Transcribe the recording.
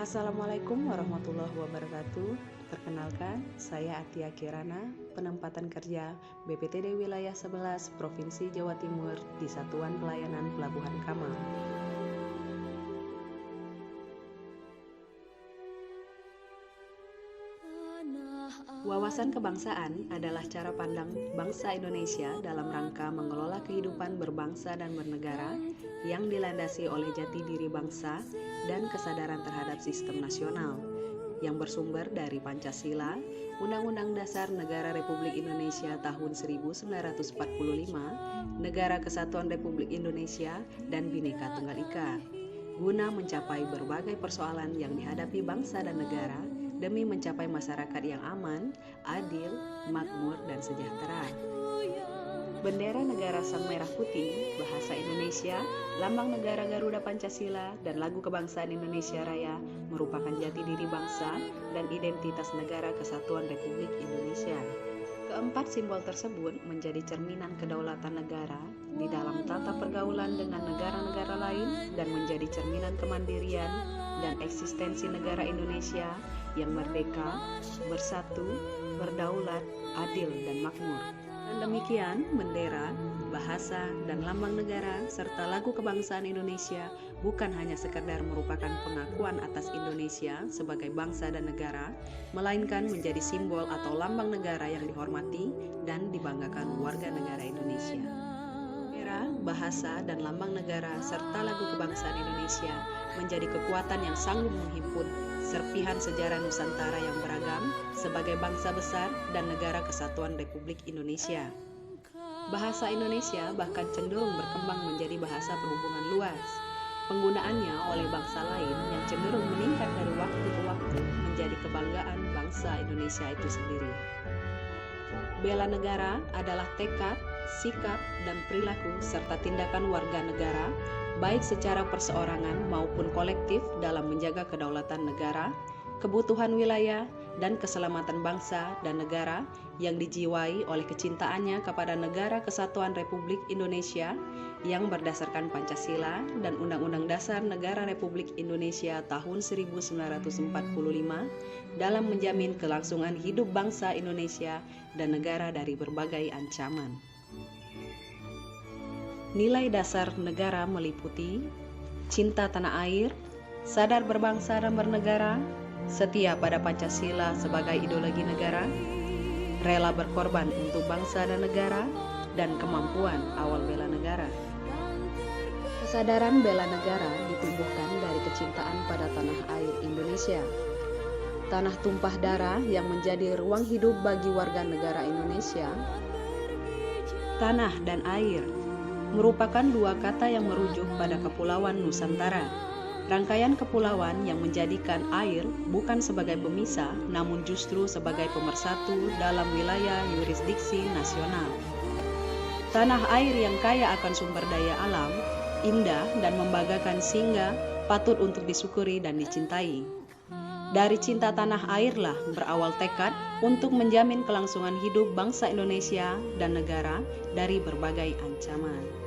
Assalamualaikum warahmatullahi wabarakatuh. Perkenalkan, saya Atia Kirana, penempatan kerja BPTD Wilayah 11 Provinsi Jawa Timur di Satuan Pelayanan Pelabuhan Kamal. Wawasan kebangsaan adalah cara pandang bangsa Indonesia dalam rangka mengelola kehidupan berbangsa dan bernegara yang dilandasi oleh jati diri bangsa dan kesadaran terhadap sistem nasional yang bersumber dari Pancasila, Undang-Undang Dasar Negara Republik Indonesia tahun 1945, Negara Kesatuan Republik Indonesia, dan Bhinneka Tunggal Ika, guna mencapai berbagai persoalan yang dihadapi bangsa dan negara demi mencapai masyarakat yang aman, adil, makmur, dan sejahtera. Bendera negara Sang Merah Putih, bahasa Indonesia, lambang negara Garuda Pancasila, dan lagu kebangsaan Indonesia Raya merupakan jati diri bangsa dan identitas negara Kesatuan Republik Indonesia. Keempat simbol tersebut menjadi cerminan kedaulatan negara di dalam tata pergaulan dengan negara-negara lain dan menjadi cerminan kemandirian dan eksistensi negara Indonesia yang merdeka, bersatu, berdaulat, adil, dan makmur. Dan demikian, bendera, bahasa, dan lambang negara serta lagu kebangsaan Indonesia bukan hanya sekedar merupakan pengakuan atas Indonesia sebagai bangsa dan negara, melainkan menjadi simbol atau lambang negara yang dihormati dan dibanggakan warga negara Indonesia. Bendera, bahasa, dan lambang negara serta lagu kebangsaan Indonesia menjadi kekuatan yang sanggup menghimpun serpihan sejarah Nusantara yang beragam sebagai bangsa besar dan negara Kesatuan Republik Indonesia. Bahasa Indonesia bahkan cenderung berkembang menjadi bahasa perhubungan luas. Penggunaannya oleh bangsa lain yang cenderung meningkat dari waktu ke waktu menjadi kebanggaan bangsa Indonesia itu sendiri. Bela negara adalah tekad, sikap, dan perilaku serta tindakan warga negara baik secara perseorangan maupun kolektif dalam menjaga kedaulatan negara, kebutuhan wilayah, dan keselamatan bangsa dan negara yang dijiwai oleh kecintaannya kepada negara Kesatuan Republik Indonesia yang berdasarkan Pancasila dan Undang-Undang Dasar Negara Republik Indonesia tahun 1945 dalam menjamin kelangsungan hidup bangsa Indonesia dan negara dari berbagai ancaman. Nilai dasar negara meliputi cinta tanah air, sadar berbangsa dan bernegara, setia pada Pancasila sebagai ideologi negara, rela berkorban untuk bangsa dan negara, dan kemampuan awal bela negara. Kesadaran bela negara ditumbuhkan dari kecintaan pada tanah air Indonesia. Tanah tumpah darah yang menjadi ruang hidup bagi warga negara Indonesia. Tanah dan air merupakan dua kata yang merujuk pada Kepulauan Nusantara. Rangkaian kepulauan yang menjadikan air bukan sebagai pemisah, namun justru sebagai pemersatu dalam wilayah yurisdiksi nasional. Tanah air yang kaya akan sumber daya alam, indah dan membanggakan sehingga patut untuk disyukuri dan dicintai. Dari cinta tanah airlah berawal tekad untuk menjamin kelangsungan hidup bangsa Indonesia dan negara dari berbagai ancaman.